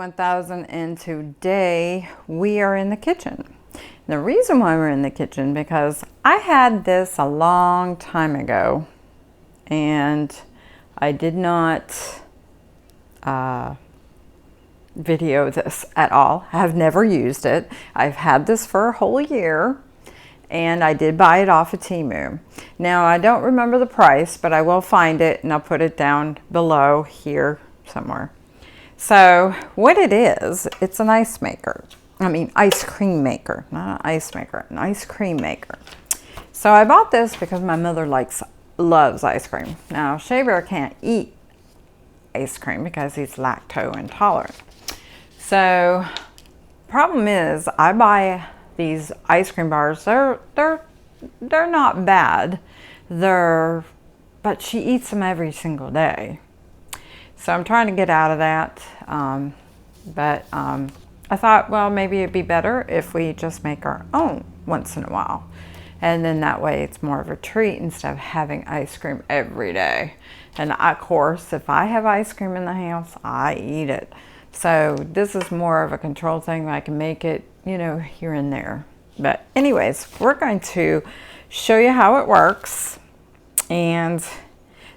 1000, and today we are in the kitchen. The reason why we're in the kitchen because I had this a long time ago and I did not video this at all. I have never used it. I've had this for a whole year and I did buy it off of Temu. Now I don't remember the price, but I will find it and I'll put it down below here somewhere. So what it is, it's an ice maker. I mean ice cream maker, not an ice maker, an ice cream maker. So I bought this because my mother loves ice cream. Now Shea Bear can't eat ice cream because he's lactose intolerant. So problem is I buy these ice cream bars. They're not bad. But she eats them every single day. So I'm trying to get out of that. I thought, well, maybe it'd be better if we just make our own once in a while. And then that way it's more of a treat instead of having ice cream every day. And of course, if I have ice cream in the house, I eat it. So this is more of a control thing. I can make it, you know, here and there. But anyways, we're going to show you how it works. And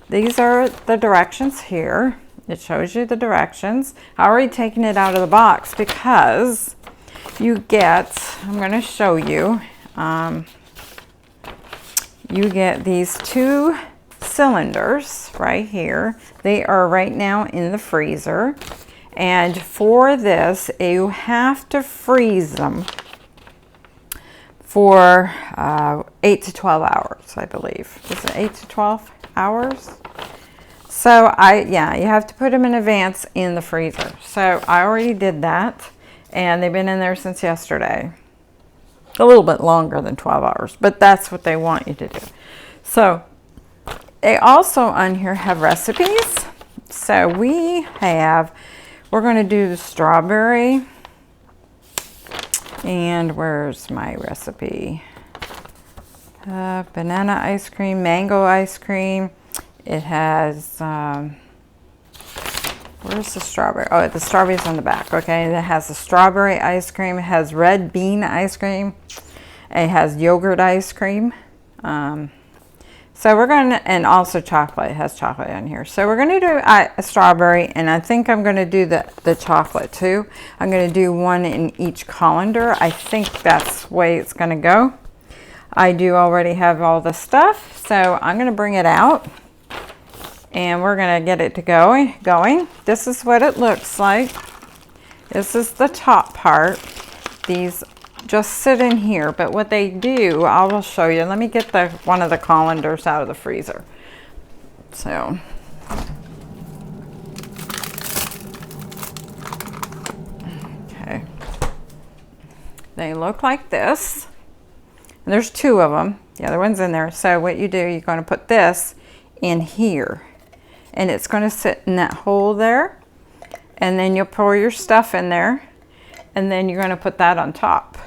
these are the directions here. It shows you the directions. I already taken it out of the box because you get, I'm going to show you, you get these 2 cylinders right here. They are right now in the freezer. And for this, you have to freeze them for 8 to 12 hours, I believe. Is it 8 to 12 hours? So yeah, you have to put them in advance in the freezer. So I already did that and they've been in there since yesterday. A little bit longer than 12 hours, but that's what they want you to do. So they also on here have recipes. So we're going to do the strawberry. And where's my recipe? Banana ice cream, mango ice cream. It has, where's the strawberry? Oh, the strawberry's on the back, okay? It has the strawberry ice cream. It has red bean ice cream. It has yogurt ice cream. So we're going to, and also chocolate. It has chocolate on here. So we're going to do a strawberry, and I think I'm going to do the chocolate too. I'm going to do one in each colander. I think that's the way it's going to go. I do already have all the stuff, so I'm going to bring it out. And we're going to get it to going. This is what it looks like. This is the top part. These just sit in here, but what they do, I will show you. Let me get one of the colanders out of the freezer. So, okay. They look like this. And there's 2 of them. The other one's in there. So what you do, you're going to put this in here. And it's going to sit in that hole there. And then you'll pour your stuff in there. And then you're going to put that on top.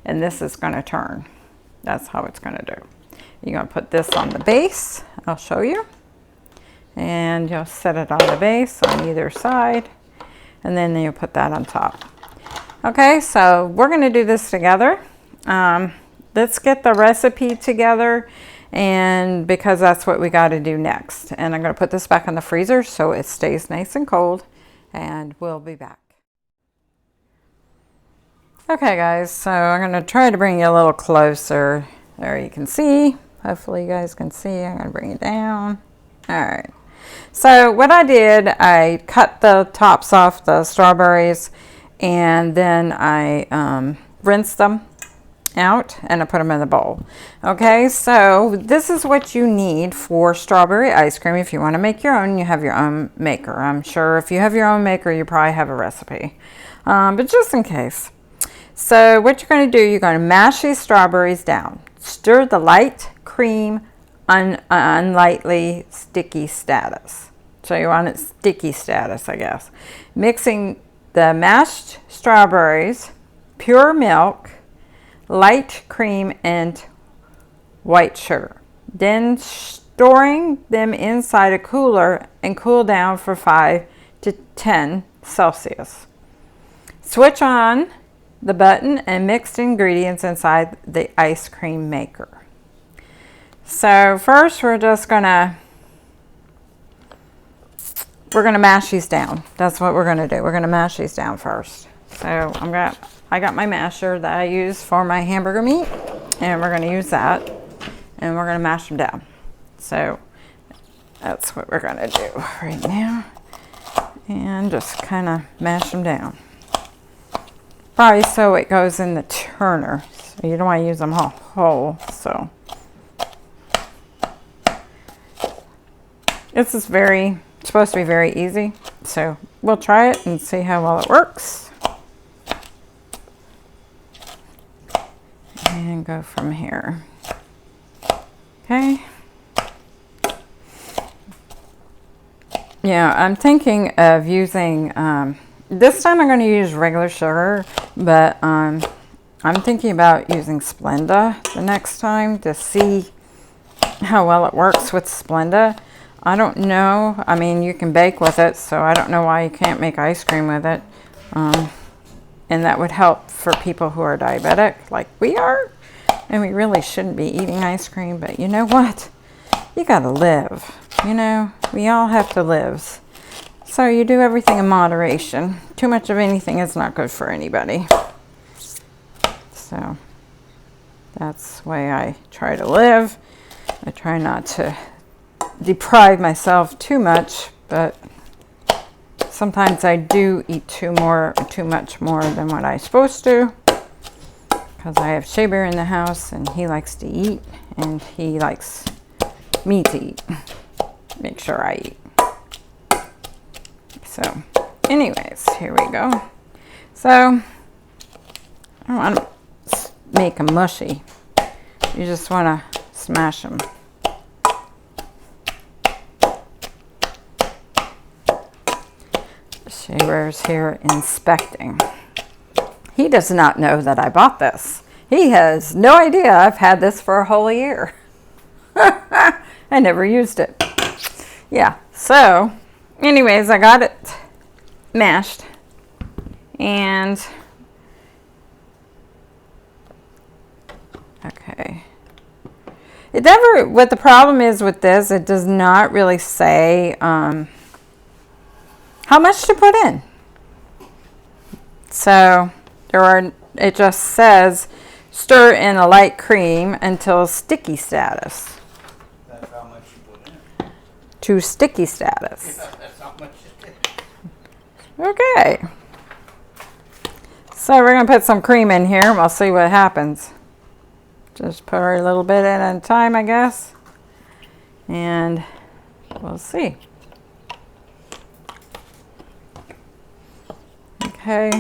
And this is going to turn. That's how it's going to do. You're going to put this on the base. I'll show you. And you'll set it on the base on either side. And then you'll put that on top. Okay, so we're going to do this together. Let's get the recipe together. And because that's what we got to do next. And I'm going to put this back in the freezer so it stays nice and cold. And we'll be back. Okay guys, so I'm going to try to bring you a little closer. There you can see. Hopefully you guys can see. I'm going to bring it down. Alright. So what I did, I cut the tops off the strawberries. And then I rinsed them out and I put them in the bowl. Okay, so this is what you need for strawberry ice cream. If you want to make your own, you have your own maker. I'm sure if you have your own maker, you probably have a recipe. But just in case. So what you're going to do, you're going to mash these strawberries down. Stir the light cream unlightly sticky status. So you want it sticky status, I guess. Mixing the mashed strawberries, pure milk, light cream, and white sugar. Then storing them inside a cooler and cool down for 5 to 10 Celsius. Switch on the button and mix the ingredients inside the ice cream maker. So first we're gonna mash these down. That's what we're gonna do. We're gonna mash these down first. So I got my masher that I use for my hamburger meat, and we're gonna use that, and we're gonna mash them down. So that's what we're gonna do right now, and just kind of mash them down. Probably so it goes in the turner. So you don't want to use them whole. So this is supposed to be very easy. So we'll try it and see how well it works. And go from here. Okay. Yeah, I'm thinking of using, this time I'm going to use regular sugar, but I'm thinking about using Splenda the next time to see how well it works with Splenda. I don't know. I mean, you can bake with it, so I don't know why you can't make ice cream with it. And that would help for people who are diabetic like we are. And we really shouldn't be eating ice cream, but you know what? You gotta live. You know, we all have to live. So you do everything in moderation. Too much of anything is not good for anybody. So that's the way I try to live. I try not to deprive myself too much, but sometimes I do eat too much more than what I'm supposed to, because I have Shaber in the house and he likes to eat, and he likes me to eat. Make sure I eat. So anyways, here we go. So I don't want to make them mushy. You just want to smash them. Shaber's here inspecting. He does not know that I bought this. He has no idea I've had this for a whole year. I never used it. Yeah, so anyways, I got it mashed, and okay. It never, what the problem is with this, it does not really say how much to put in. So it just says stir in a light cream until sticky status. That's how much you put in. To sticky status. Yeah, that's how much it is. Okay. So we're going to put some cream in here and we'll see what happens. Just put a little bit in at a time, I guess. And we'll see. Okay.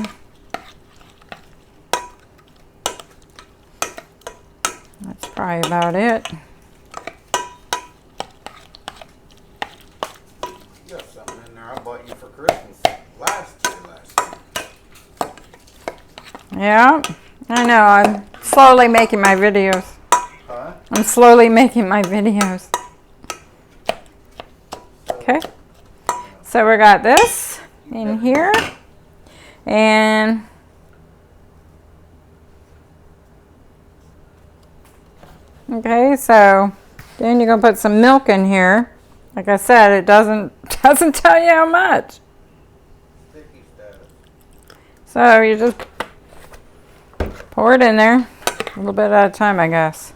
That's probably about it. You got something in there I bought you for Christmas last year. Yeah, I know. I'm slowly making my videos. Huh? I'm slowly making my videos. Okay. So we got this in here. And okay, so then you're gonna put some milk in here. Like I said, it doesn't tell you how much. Sticky status. So you just pour it in there, a little bit at a time, I guess.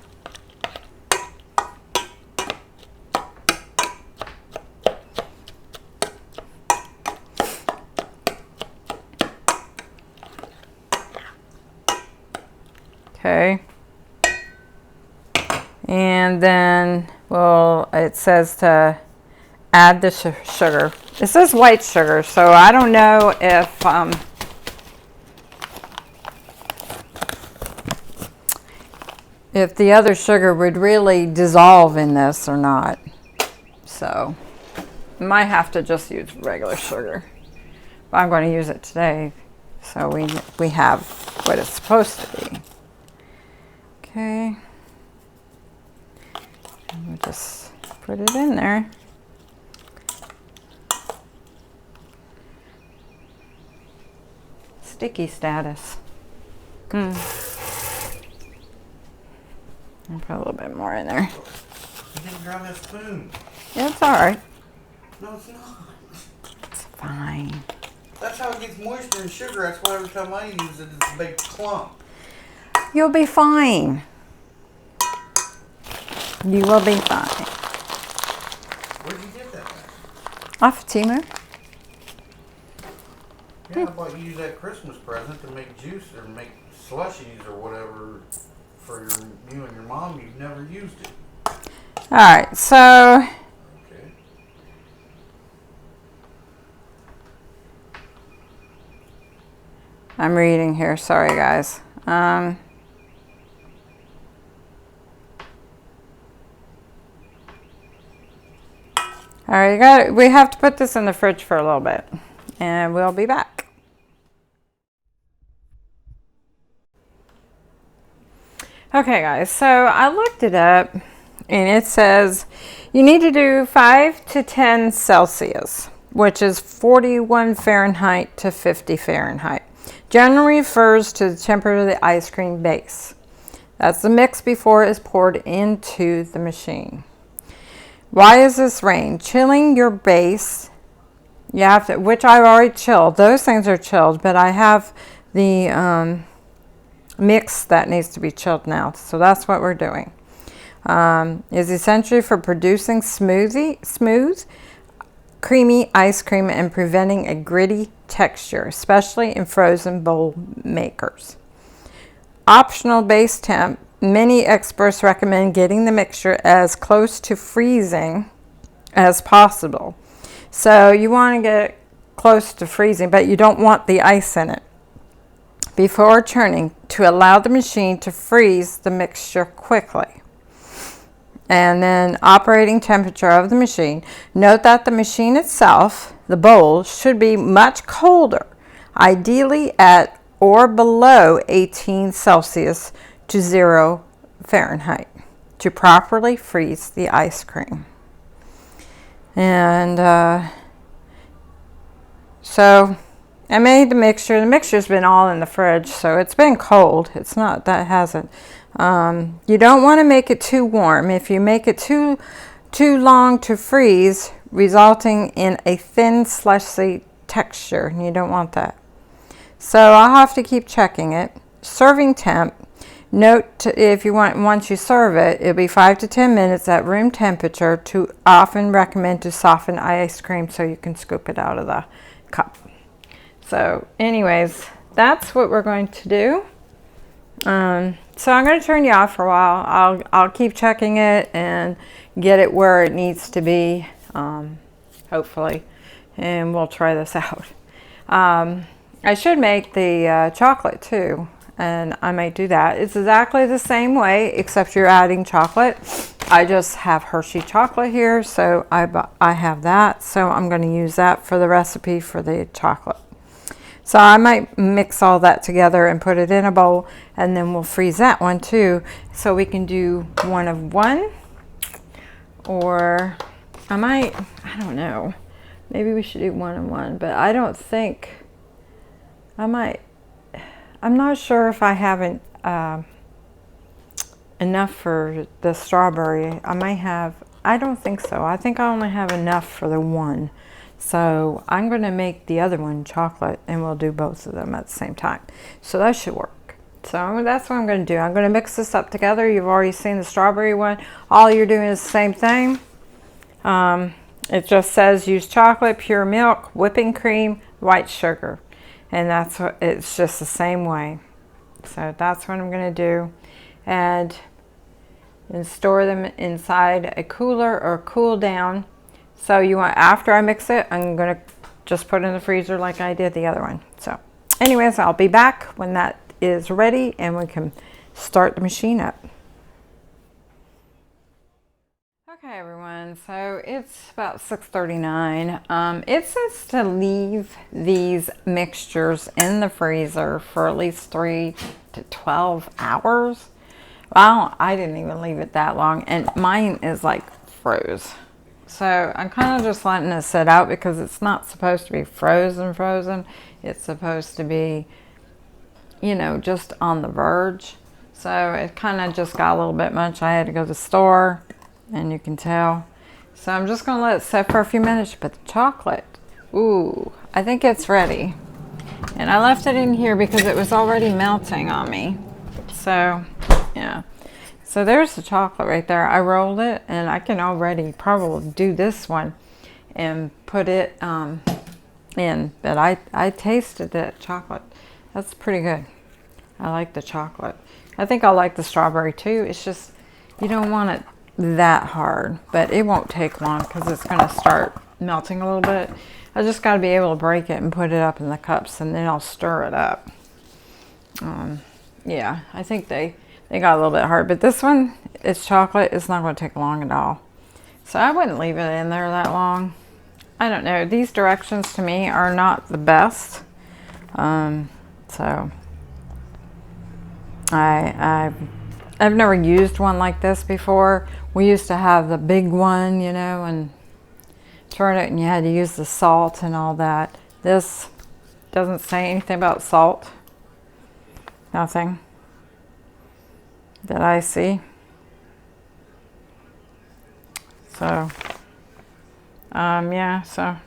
Okay. And then, well, it says to add the sugar. It says white sugar, so I don't know if the other sugar would really dissolve in this or not. So, you might have to just use regular sugar. But I'm going to use it today, so we have what it's supposed to be. Okay. And we'll just put it in there. sticky status. I'll put a little bit more in there. You didn't grab that spoon. Yeah, it's all right. No, it's not. It's fine. That's how it gets moisture and sugar. That's why every time I use it, it's a big clump. You'll be fine. You will be fine. Where'd you get that at? Off of Temu. Yeah, I thought you used that Christmas present to make juice or make slushies or whatever for you and your mom. You've never used it. All right, so Okay. I'm reading here. Sorry, guys. All right, we have to put this in the fridge for a little bit, and we'll be back. Okay, guys, so I looked it up, and it says you need to do 5 to 10 Celsius, which is 41 Fahrenheit to 50 Fahrenheit. Generally refers to the temperature of the ice cream base. That's the mix before it is poured into the machine. Why is this range? Chilling your base, you have to, which I've already chilled. Those things are chilled, but I have the mix that needs to be chilled now. So that's what we're doing. Is essentially for producing smooth, creamy ice cream and preventing a gritty texture, especially in frozen bowl makers. Optional base temp. Many experts recommend getting the mixture as close to freezing as possible. So you want to get close to freezing, but you don't want the ice in it before churning to allow the machine to freeze the mixture quickly. And then operating temperature of the machine. Note that the machine itself, the bowl, should be much colder, ideally at or below 18 Celsius to 0 Fahrenheit to properly freeze the ice cream. And so I made the mixture. The mixture's been all in the fridge, so it's been cold. It's not that it hasn't. You don't want to make it too warm. If you make it too long to freeze, resulting in a thin, slushy texture, and you don't want that. So I'll have to keep checking it. Serving temp. Note if you want, once you serve it, it'll be 5 to 10 minutes at room temperature. To often recommend to soften ice cream so you can scoop it out of the cup. So anyways, that's what we're going to do. So I'm going to turn you off for a while. I'll keep checking it and get it where it needs to be, hopefully, and we'll try this out. I should make the chocolate too, and I might do that. It's exactly the same way, except you're adding chocolate. I just have Hershey chocolate here, so I have that. So I'm going to use that for the recipe for the chocolate. So I might mix all that together and put it in a bowl, and then we'll freeze that one too. So we can do one of one, or I don't know. Maybe we should do one of one, but I don't think, I'm not sure if I haven't enough for the strawberry. I don't think so. I think I only have enough for the one. So I'm going to make the other one chocolate, and we'll do both of them at the same time. So that should work. So that's what I'm going to do. I'm going to mix this up together. You've already seen the strawberry one. All you're doing is the same thing. It just says use chocolate, pure milk, whipping cream, white sugar. And that's what, it's just the same way. So that's what I'm going to do. And store them inside a cooler or cool down. So you want, after I mix it, I'm going to just put it in the freezer like I did the other one. So anyways, I'll be back when that is ready and we can start the machine up. Okay, everyone, so it's about 6:39. It says to leave these mixtures in the freezer for at least 3 to 12 hours. Well, I didn't even leave it that long, and mine is like froze. So I'm kind of just letting it sit out because it's not supposed to be frozen. It's supposed to be you know, just on the verge. So it kind of just got a little bit much. I had to go to the store, and you can tell. So I'm just going to let it set for a few minutes. But the chocolate, ooh, I think it's ready. And I left it in here because it was already melting on me. So, yeah. So there's the chocolate right there. I rolled it, and I can already probably do this one and put it in. But I tasted that chocolate. That's pretty good. I like the chocolate. I think I like the strawberry too. It's just, you don't want it that hard, but it won't take long because it's going to start melting a little bit. I just got to be able to break it and put it up in the cups, and then I'll stir it up. Yeah, I think they got a little bit hard, but this one, it's chocolate. It's not going to take long at all. So I wouldn't leave it in there that long. I don't know. These directions to me are not the best. So I've never used one like this before. We used to have the big one, you know, and turn it, and you had to use the salt and all that. This doesn't say anything about salt. Nothing that I see. So yeah, so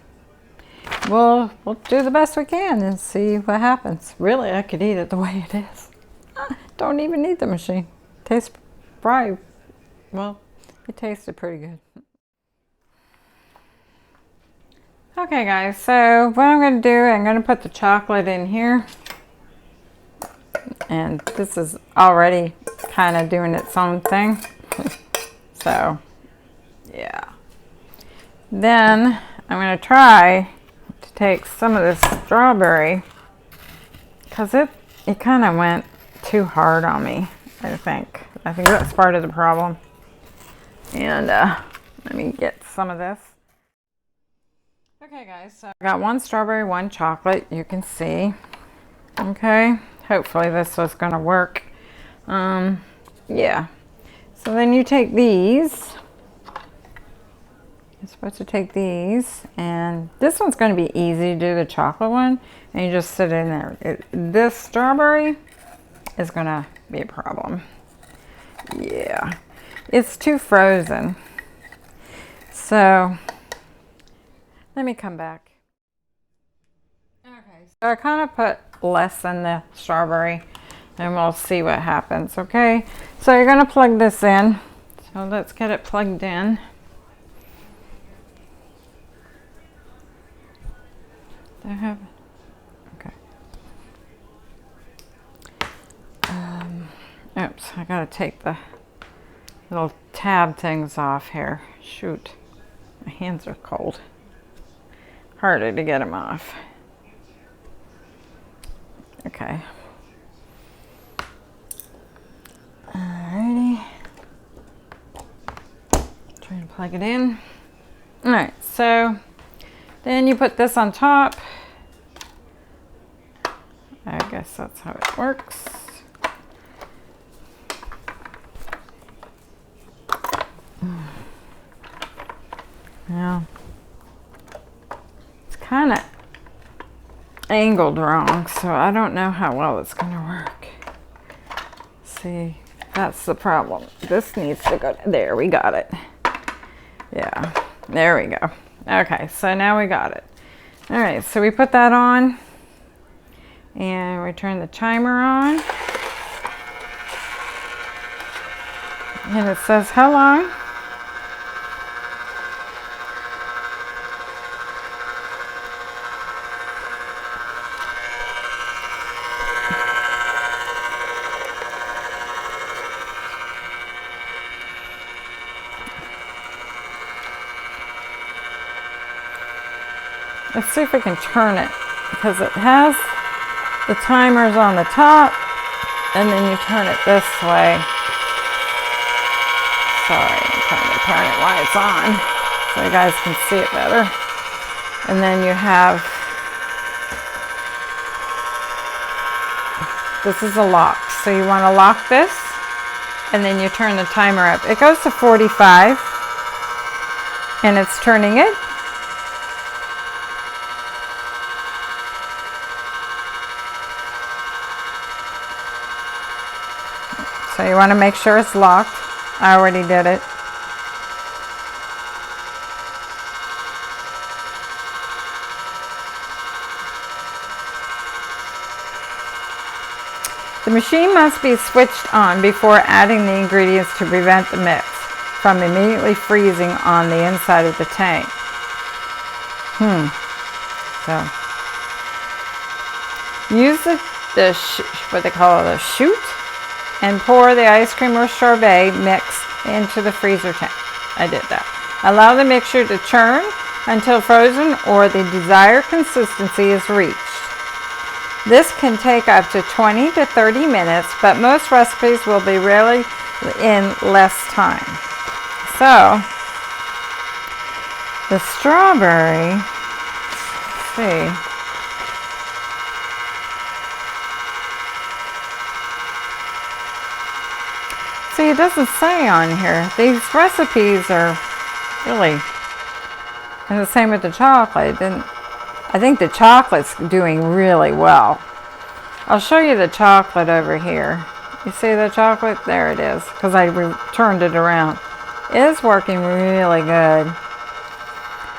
we'll do the best we can and see what happens. Really, I could eat it the way it is. Don't even need the machine. Tastes probably, well, it tasted pretty good. Okay guys, so what I'm going to do, I'm going to put the chocolate in here. And this is already kind of doing its own thing. So, yeah. Then I'm going to try to take some of this strawberry, because it kind of went too hard on me, I think. I think that's part of the problem. And let me get some of this. Okay guys, so I got one strawberry, one chocolate, you can see. Okay, hopefully this was going to work. Yeah. So then you take these. You're supposed to take these, and this one's going to be easy to do, the chocolate one, and you just sit in there. This strawberry is going to be a problem. Yeah, it's too frozen. So let me come back. Okay, so I kind of put less in the strawberry, and we'll see what happens. Okay, so you're going to plug this in. So let's get it plugged in. Do I have, okay. Oops, I gotta take the little tab things off here. Shoot, my hands are cold. Harder to get them off. Okay. Alrighty. Trying to plug it in. Alright, so then you put this on top. I guess that's how it works. Now, it's kind of angled wrong, so I don't know how well it's going to work. See, that's the problem. This needs to go, there, we got it. Yeah, there we go. Okay, so now we got it. All right, so we put that on, and we turn the timer on. And it says how long? Let's see if we can turn it, because it has the timers on the top, and then you turn it this way. Sorry, I'm trying to turn it while it's on so you guys can see it better. And then you have, this is a lock. So you want to lock this, and then you turn the timer up. It goes to 45, and it's turning it. So you want to make sure it's locked. I already did it. The machine must be switched on before adding the ingredients to prevent the mix from immediately freezing on the inside of the tank. So use what they call a chute and pour the ice cream or sorbet mix into the freezer tank. I did that. Allow the mixture to churn until frozen or the desired consistency is reached. This can take up to 20 to 30 minutes, but most recipes will be really in less time. So, the strawberry, let's see. See, it doesn't say on here. These recipes are really, and the same with the chocolate. I think the chocolate's doing really well. I'll show you the chocolate over here. You see the chocolate? There it is, because I turned it around. It is working really good.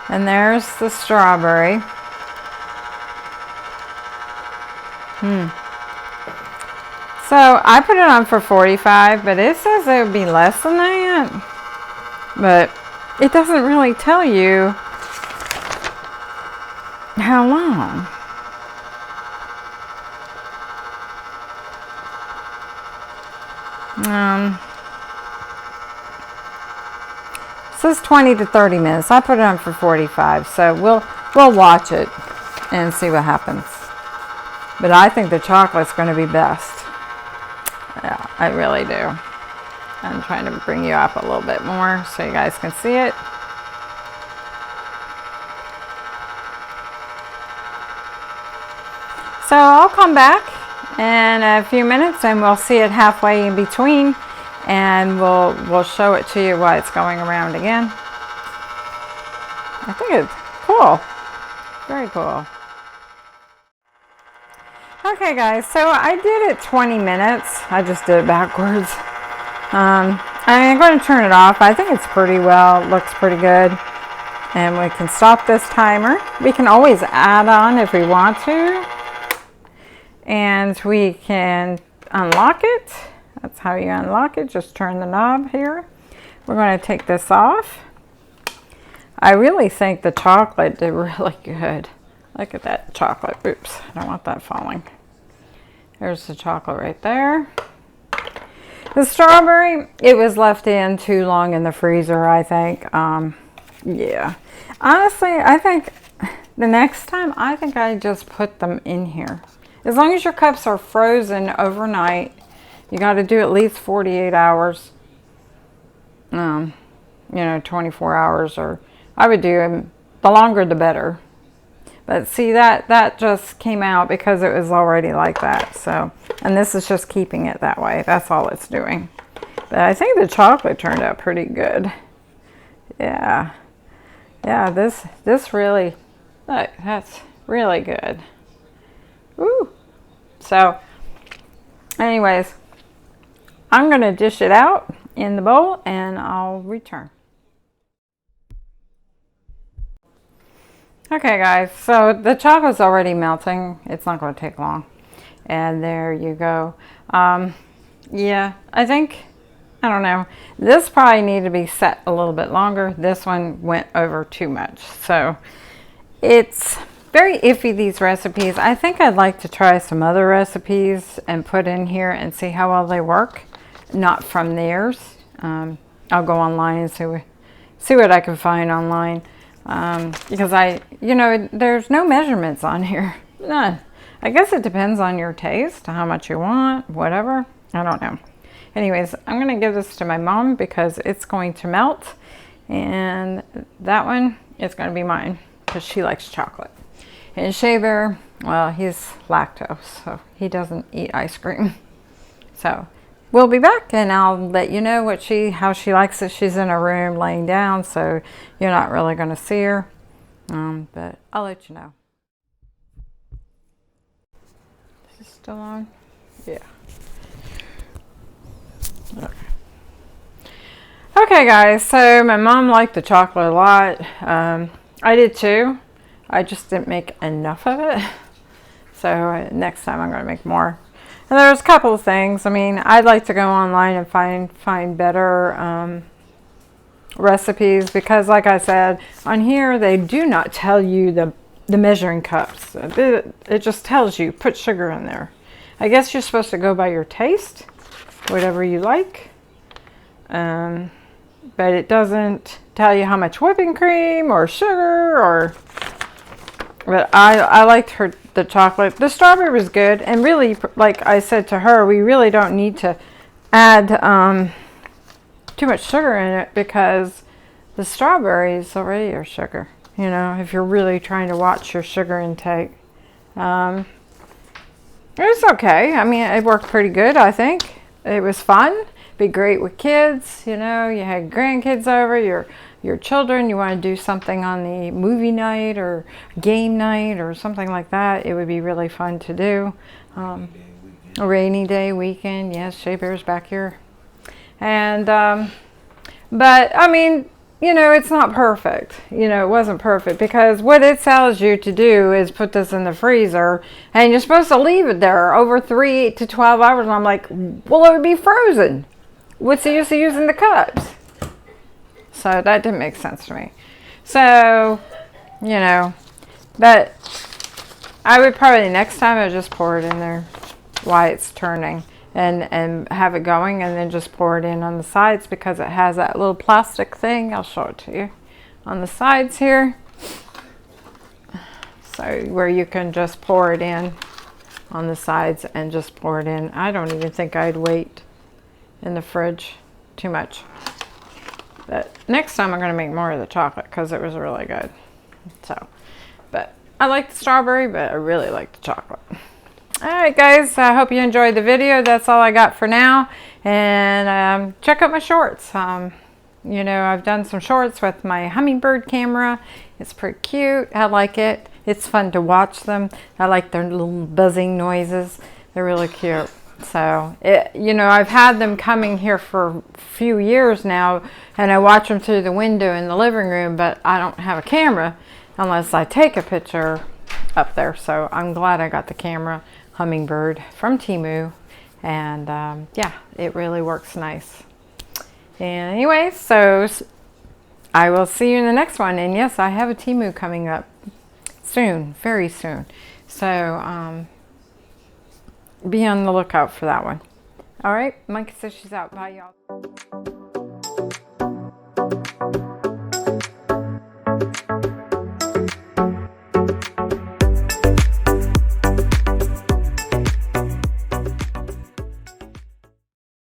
And there's the strawberry. So I put it on for 45, but it says it would be less than that. But it doesn't really tell you how long. It says 20 to 30 minutes. I put it on for 45, so we'll watch it and see what happens. But I think the chocolate's going to be best. Yeah, I really do. I'm trying to bring you up a little bit more so you guys can see it. So I'll come back in a few minutes and we'll see it halfway in between, and we'll show it to you while it's going around again. I think it's cool. Very cool. Okay guys, so I did it 20 minutes. I just did it backwards. I'm going to turn it off. I think it's pretty well. It looks pretty good. And we can stop this timer. We can always add on if we want to. And we can unlock it. That's how you unlock it. Just turn the knob here. We're going to take this off. I really think the chocolate did really good. Look at that chocolate. Oops, I don't want that falling. There's the chocolate right there. The strawberry, it was left in too long in the freezer, I think. Yeah. Honestly, I think the next time, I think I just put them in here. As long as your cups are frozen overnight, you got to do at least 48 hours. You know, 24 hours, or I would do the longer the better. But see, that just came out because it was already like that. So, and this is just keeping it that way. That's all it's doing. But I think the chocolate turned out pretty good. Yeah. Yeah, this really, look, that's really good. Ooh. So, anyways, I'm going to dish it out in the bowl and I'll return. Okay guys, so the chocolate's already melting. It's not going to take long. And there you go. Yeah, I think, I don't know. This probably needed to be set a little bit longer. This one went over too much. So it's very iffy, these recipes. I think I'd like to try some other recipes and put in here and see how well they work. Not from theirs. I'll go online and see what I can find online. Because you know, there's no measurements on here. None. I guess it depends on your taste, how much you want, whatever. I don't know. Anyways, I'm going to give this to my mom because it's going to melt. And that one is going to be mine because she likes chocolate. And Shea Bear, well, he's lactose, so he doesn't eat ice cream. So we'll be back and I'll let you know how she likes it. She's in her room laying down, so you're not really going to see her. But I'll let you know. Is this still on? Yeah. Okay guys, so my mom liked the chocolate a lot. I did too. I just didn't make enough of it. So next time I'm going to make more. And there's a couple of things. I mean, I'd like to go online and find better recipes, because like I said, on here they do not tell you the measuring cups. It just tells you put sugar in there. I guess you're supposed to go by your taste, whatever you like. But it doesn't tell you how much whipping cream or sugar or... But I liked the chocolate. The strawberry was good. And really, like I said to her, we really don't need to add too much sugar in it, because the strawberries already are sugar. You know, if you're really trying to watch your sugar intake. It was okay. I mean, it worked pretty good, I think. It was fun. Be great with kids. You know, you had grandkids over, your children, you want to do something on the movie night or game night or something like that. It would be really fun to do. A rainy day weekend. Yes, Shea Bear's back here. And, but I mean, you know, it's not perfect. You know, it wasn't perfect, because what it tells you to do is put this in the freezer, and you're supposed to leave it there over 3 to 12 hours. And I'm like, well, it would be frozen. What's the use of using the cups? So that didn't make sense to me. So, you know, but I would probably next time I would just pour it in there while it's turning, and have it going, and then just pour it in on the sides, because it has that little plastic thing. I'll show it to you on the sides here. So where you can just pour it in on the sides and just pour it in. I don't even think I'd wait in the fridge too much. But next time I'm going to make more of the chocolate, because it was really good. So, but I like the strawberry, but I really like the chocolate. Alright guys, I hope you enjoyed the video. That's all I got for now. And check out my shorts. You know, I've done some shorts with my hummingbird camera. It's pretty cute. I like it. It's fun to watch them. I like their little buzzing noises. They're really cute. So, you know, I've had them coming here for a few years now, and I watch them through the window in the living room, but I don't have a camera unless I take a picture up there. So I'm glad I got the camera hummingbird from Temu, and yeah, it really works nice. And anyway, so I will see you in the next one. And yes, I have a Temu coming up soon, very soon. So be on the lookout for that one. All right, Monkey says she's out. Bye, y'all.